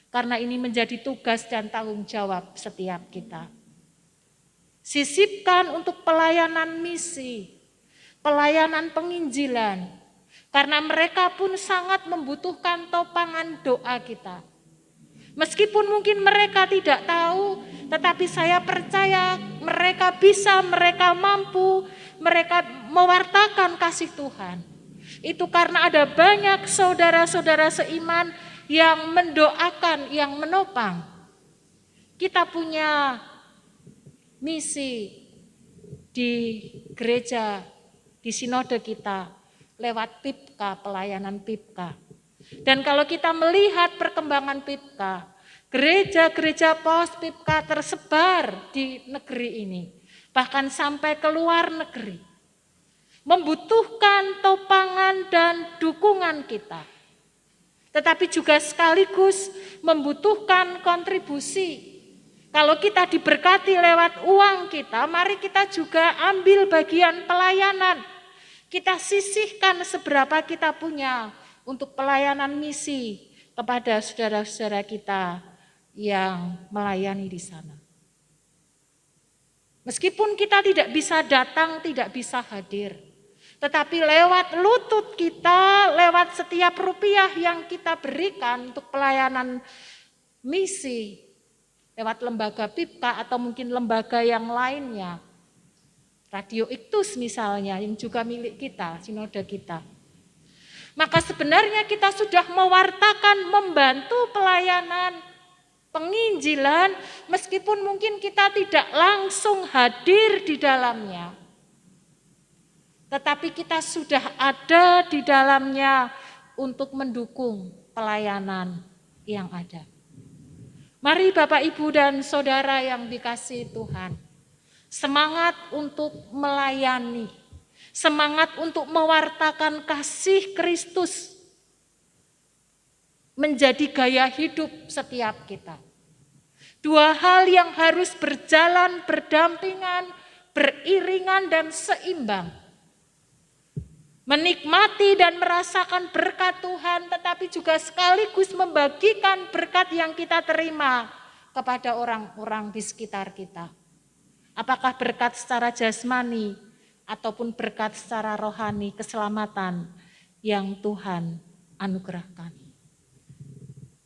B: karena ini menjadi tugas dan tanggung jawab setiap kita. Sisipkan untuk pelayanan misi, pelayanan penginjilan, karena mereka pun sangat membutuhkan topangan doa kita. Meskipun mungkin mereka tidak tahu, tetapi saya percaya mereka bisa, mereka mampu, mereka mewartakan kasih Tuhan. Itu karena ada banyak saudara-saudara seiman yang mendoakan, yang menopang. Kita punya misi di gereja, di sinode kita, lewat PIPKA, pelayanan PIPKA. Dan kalau kita melihat perkembangan PIPKA, gereja-gereja pos PIPKA tersebar di negeri ini, bahkan sampai ke luar negeri, membutuhkan topangan dan dukungan kita. Tetapi juga sekaligus membutuhkan kontribusi. Kalau kita diberkati lewat uang kita, mari kita juga ambil bagian pelayanan. Kita sisihkan seberapa kita punya untuk pelayanan misi kepada saudara-saudara kita yang melayani di sana. Meskipun kita tidak bisa datang, tidak bisa hadir, tetapi lewat lutut kita, lewat setiap rupiah yang kita berikan untuk pelayanan misi, lewat lembaga PIPKA atau mungkin lembaga yang lainnya, Radio Iktus misalnya yang juga milik kita, sinode kita. Maka sebenarnya kita sudah mewartakan, membantu pelayanan penginjilan meskipun mungkin kita tidak langsung hadir di dalamnya. Tetapi kita sudah ada di dalamnya untuk mendukung pelayanan yang ada. Mari Bapak, Ibu, dan Saudara yang dikasihi Tuhan, semangat untuk melayani, semangat untuk mewartakan kasih Kristus menjadi gaya hidup setiap kita. Dua hal yang harus berjalan berdampingan, beriringan dan seimbang. Menikmati dan merasakan berkat Tuhan, tetapi juga sekaligus membagikan berkat yang kita terima kepada orang-orang di sekitar kita. Apakah berkat secara jasmani ataupun berkat secara rohani, keselamatan yang Tuhan anugerahkan.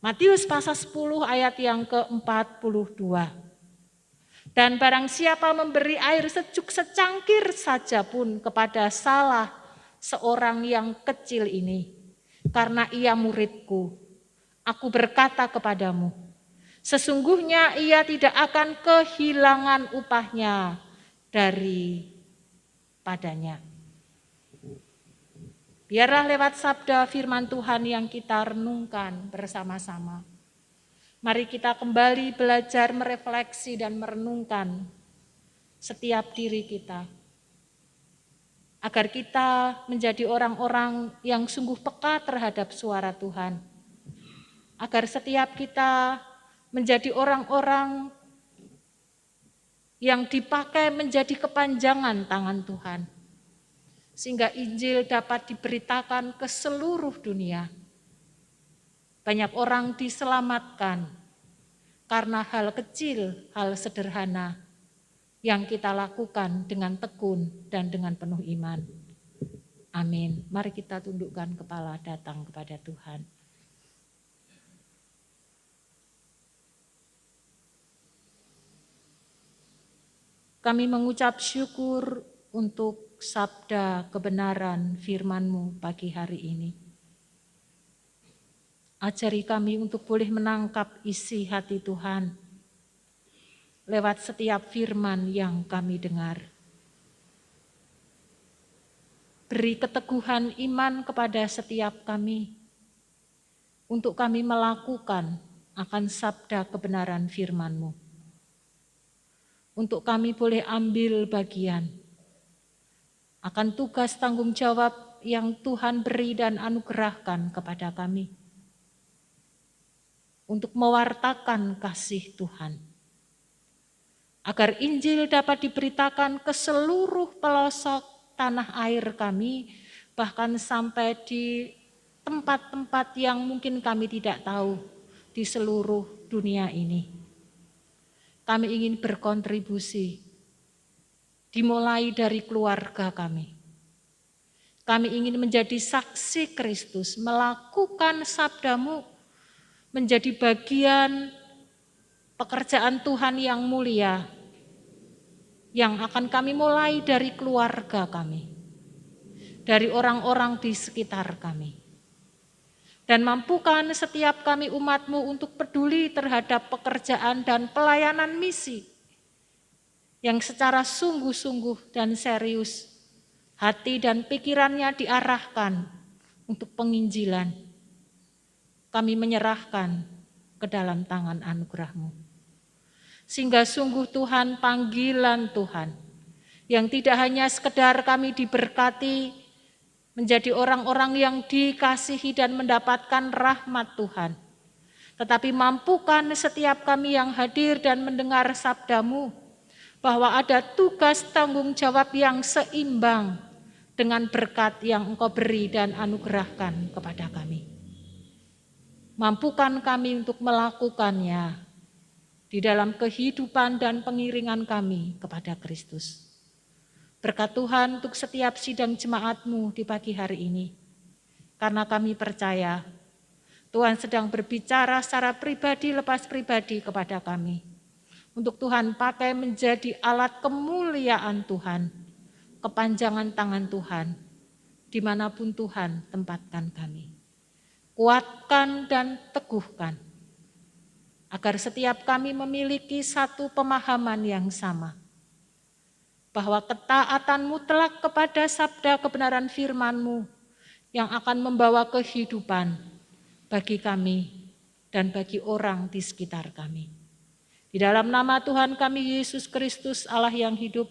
B: Matius pasal 10 ayat yang ke-42. Dan barang siapa memberi air sejuk secangkir saja pun kepada salah seorang yang kecil ini, karena ia muridku, aku berkata kepadamu, sesungguhnya ia tidak akan kehilangan upahnya daripadanya. Biarlah lewat sabda firman Tuhan yang kita renungkan bersama-sama. Mari kita kembali belajar merefleksi dan merenungkan setiap diri kita. Agar kita menjadi orang-orang yang sungguh peka terhadap suara Tuhan. Agar setiap kita menjadi orang-orang yang dipakai menjadi kepanjangan tangan Tuhan. Sehingga Injil dapat diberitakan ke seluruh dunia. Banyak orang diselamatkan karena hal kecil, hal sederhana yang kita lakukan dengan tekun dan dengan penuh iman. Amin. Mari kita tundukkan kepala datang kepada Tuhan. Kami mengucap syukur untuk sabda kebenaran firman-Mu pagi hari ini. Ajari kami untuk boleh menangkap isi hati Tuhan lewat setiap firman yang kami dengar. Beri keteguhan iman kepada setiap kami untuk kami melakukan akan sabda kebenaran firman-Mu. untuk kami boleh ambil bagian akan tugas tanggung jawab yang Tuhan beri dan anugerahkan kepada kami untuk mewartakan kasih Tuhan, agar Injil dapat diberitakan ke seluruh pelosok tanah air kami, bahkan sampai di tempat-tempat yang mungkin kami tidak tahu di seluruh dunia ini. Kami ingin berkontribusi, dimulai dari keluarga kami. Kami ingin menjadi saksi Kristus, melakukan sabdamu, menjadi bagian pekerjaan Tuhan yang mulia, yang akan kami mulai dari keluarga kami, dari orang-orang di sekitar kami. Dan mampukan setiap kami umat-Mu untuk peduli terhadap pekerjaan dan pelayanan misi yang secara sungguh-sungguh dan serius hati dan pikirannya diarahkan untuk penginjilan. Kami menyerahkan ke dalam tangan anugerah-Mu. Sehingga sungguh Tuhan, panggilan Tuhan yang tidak hanya sekedar kami diberkati menjadi orang-orang yang dikasihi dan mendapatkan rahmat Tuhan, tetapi mampukan setiap kami yang hadir dan mendengar sabda-Mu bahwa ada tugas tanggung jawab yang seimbang dengan berkat yang Engkau beri dan anugerahkan kepada kami. Mampukan kami untuk melakukannya di dalam kehidupan dan pengiringan kami kepada Kristus. Berkat Tuhan untuk setiap sidang jemaat-Mu di pagi hari ini. Karena kami percaya Tuhan sedang berbicara secara pribadi lepas pribadi kepada kami. Untuk Tuhan pakai menjadi alat kemuliaan Tuhan, kepanjangan tangan Tuhan, dimanapun Tuhan tempatkan kami. Kuatkan dan teguhkan, agar setiap kami memiliki satu pemahaman yang sama, bahwa ketaatan mutlak kepada sabda kebenaran firman-Mu yang akan membawa kehidupan bagi kami dan bagi orang di sekitar kami. Di dalam nama Tuhan kami Yesus Kristus Allah yang hidup,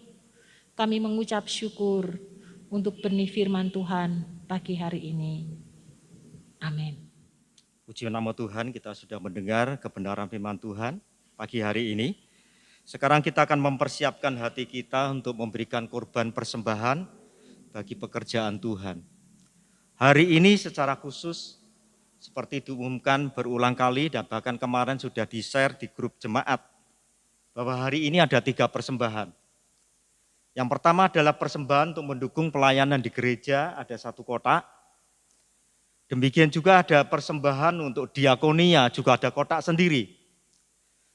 B: kami mengucap syukur untuk benih firman Tuhan pagi hari ini. Amin.
C: Puji nama Tuhan, kita sudah mendengar kebenaran firman Tuhan pagi hari ini. Sekarang kita akan mempersiapkan hati kita untuk memberikan korban persembahan bagi pekerjaan Tuhan. Hari ini secara khusus seperti diumumkan berulang kali dan bahkan kemarin sudah di-share di grup jemaat bahwa hari ini ada 3 persembahan. Yang pertama adalah persembahan untuk mendukung pelayanan di gereja, ada 1 kotak. Demikian juga ada persembahan untuk diakonia, juga ada kotak sendiri.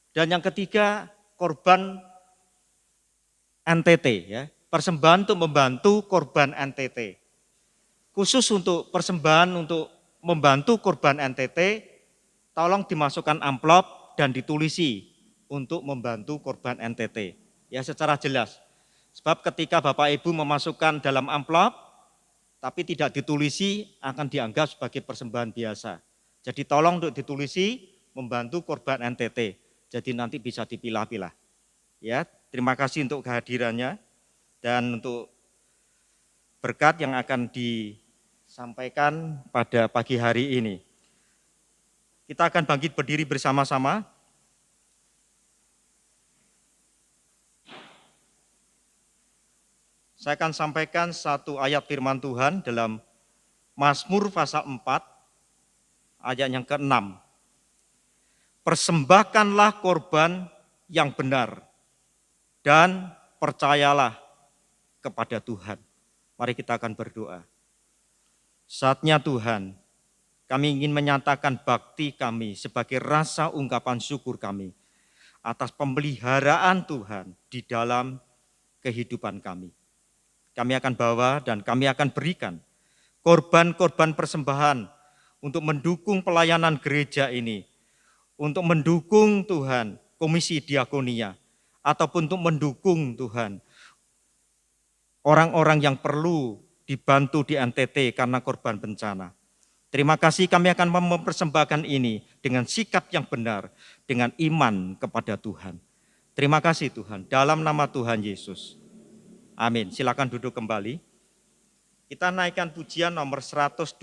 C: Dan yang ketiga, korban NTT, ya, persembahan untuk membantu korban NTT. Khusus untuk persembahan untuk membantu korban NTT, tolong dimasukkan amplop dan ditulisi untuk membantu korban NTT. Ya, secara jelas. Sebab ketika Bapak Ibu memasukkan dalam amplop, tapi tidak ditulisi, akan dianggap sebagai persembahan biasa. Jadi tolong untuk ditulisi, membantu korban NTT. Jadi nanti bisa dipilah-pilah. Ya, terima kasih untuk kehadirannya dan untuk berkat yang akan disampaikan pada pagi hari ini. Kita akan bangkit berdiri bersama-sama. Saya akan sampaikan 1 ayat firman Tuhan dalam Mazmur pasal 4 ayat yang ke-6. Persembahkanlah korban yang benar dan percayalah kepada Tuhan. Mari kita akan berdoa. Saatnya Tuhan, kami ingin menyatakan bakti kami sebagai rasa ungkapan syukur kami atas pemeliharaan Tuhan di dalam kehidupan kami. Kami akan bawa dan kami akan berikan korban-korban persembahan untuk mendukung pelayanan gereja ini, untuk mendukung Tuhan komisi diakonia, ataupun untuk mendukung Tuhan orang-orang yang perlu dibantu di NTT karena korban bencana. Terima kasih, kami akan mempersembahkan ini dengan sikap yang benar, dengan iman kepada Tuhan. Terima kasih Tuhan, dalam nama Tuhan Yesus. Amin. Silakan duduk kembali. Kita naikkan pujian nomor 129.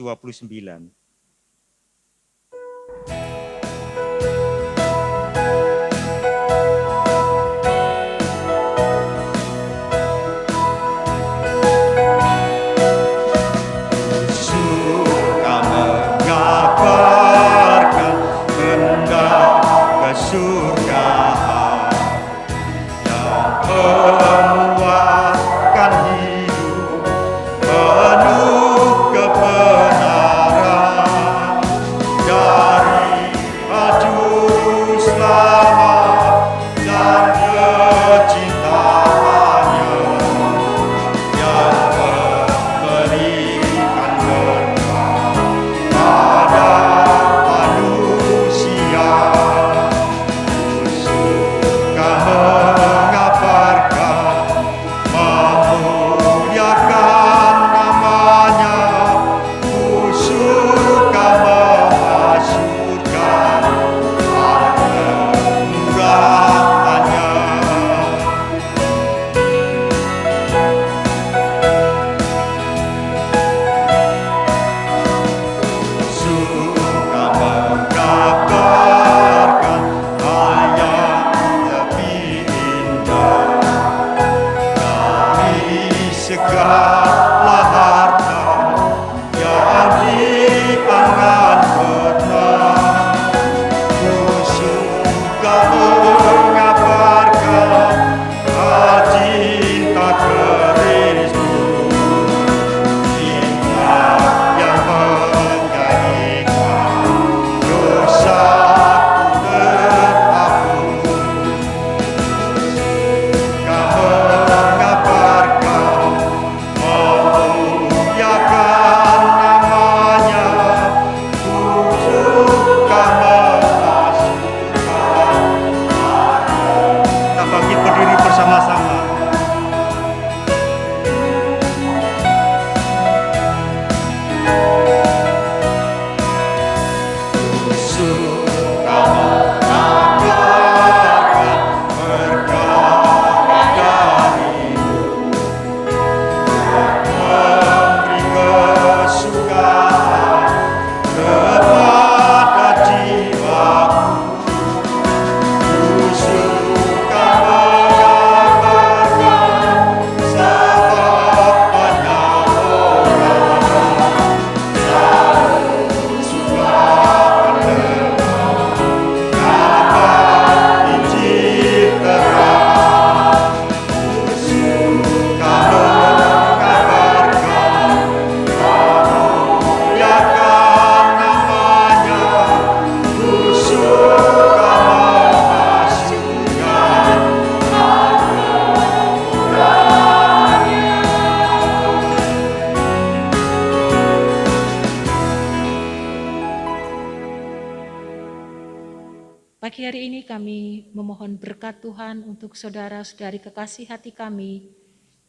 B: Pagi hari ini kami memohon berkat Tuhan untuk saudara-saudari kekasih hati kami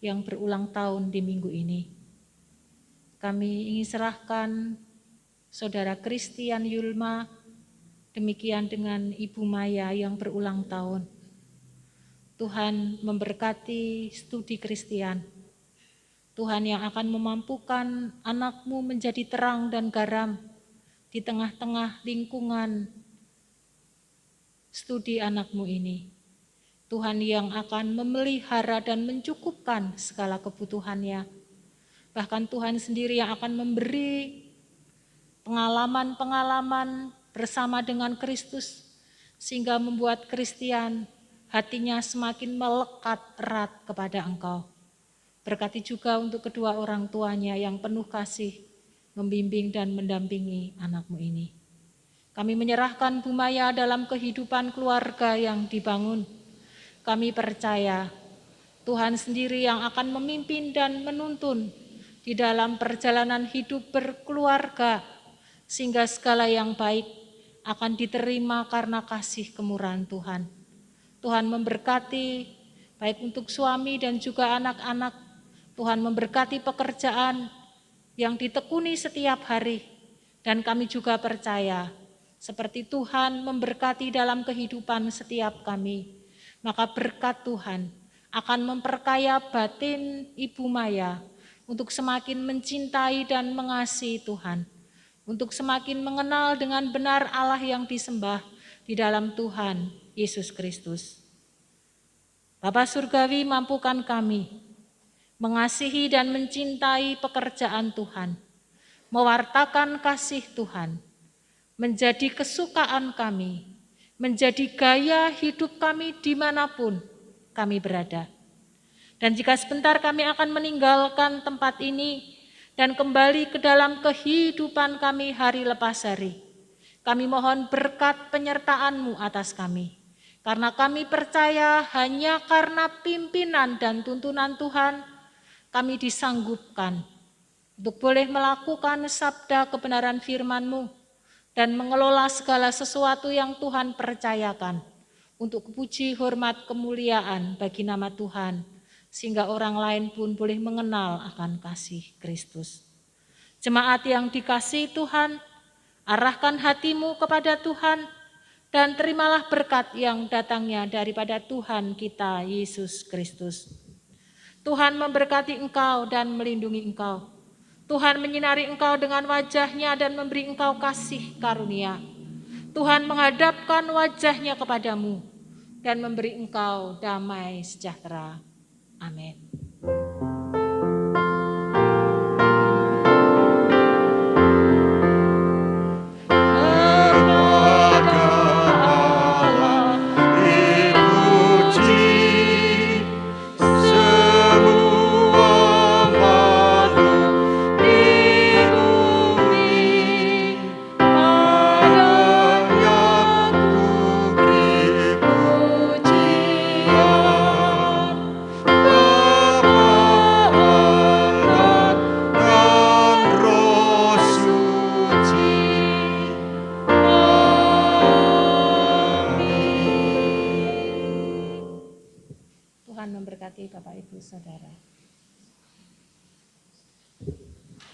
B: yang berulang tahun di minggu ini. Kami ingin serahkan saudara Christian Yulma, demikian dengan Ibu Maya yang berulang tahun. Tuhan memberkati studi Kristen. Tuhan yang akan memampukan anakmu menjadi terang dan garam di tengah-tengah lingkungan studi anakmu ini. Tuhan yang akan memelihara dan mencukupkan segala kebutuhannya. Bahkan Tuhan sendiri yang akan memberi pengalaman-pengalaman bersama dengan Kristus, sehingga membuat Kristen hatinya semakin melekat erat kepada Engkau. Berkati juga untuk kedua orang tuanya yang penuh kasih, membimbing dan mendampingi anakmu ini. Kami menyerahkan Bu Maya dalam kehidupan keluarga yang dibangun. Kami percaya Tuhan sendiri yang akan memimpin dan menuntun di dalam perjalanan hidup berkeluarga, sehingga segala yang baik akan diterima karena kasih kemurahan Tuhan. Tuhan memberkati baik untuk suami dan juga anak-anak. Tuhan memberkati pekerjaan yang ditekuni setiap hari. Dan kami juga percaya seperti Tuhan memberkati dalam kehidupan setiap kami, maka berkat Tuhan akan memperkaya batin Ibu Maya untuk semakin mencintai dan mengasihi Tuhan, untuk semakin mengenal dengan benar Allah yang disembah di dalam Tuhan Yesus Kristus. Bapa Surgawi, mampukan kami mengasihi dan mencintai pekerjaan Tuhan, mewartakan kasih Tuhan, menjadi kesukaan kami, menjadi gaya hidup kami dimanapun kami berada. Dan jika sebentar kami akan meninggalkan tempat ini dan kembali ke dalam kehidupan kami hari lepas hari, kami mohon berkat penyertaan-Mu atas kami. Karena kami percaya hanya karena pimpinan dan tuntunan Tuhan, kami disanggupkan untuk boleh melakukan sabda kebenaran firman-Mu dan mengelola segala sesuatu yang Tuhan percayakan untuk puji, hormat, kemuliaan bagi nama Tuhan, sehingga orang lain pun boleh mengenal akan kasih Kristus. Jemaat yang dikasihi Tuhan, arahkan hatimu kepada Tuhan dan terimalah berkat yang datangnya daripada Tuhan kita Yesus Kristus. Tuhan memberkati engkau dan melindungi engkau. Tuhan menyinari engkau dengan wajah-Nya dan memberi engkau kasih karunia. Tuhan menghadapkan wajah-Nya kepadamu dan memberi engkau damai sejahtera. Amin.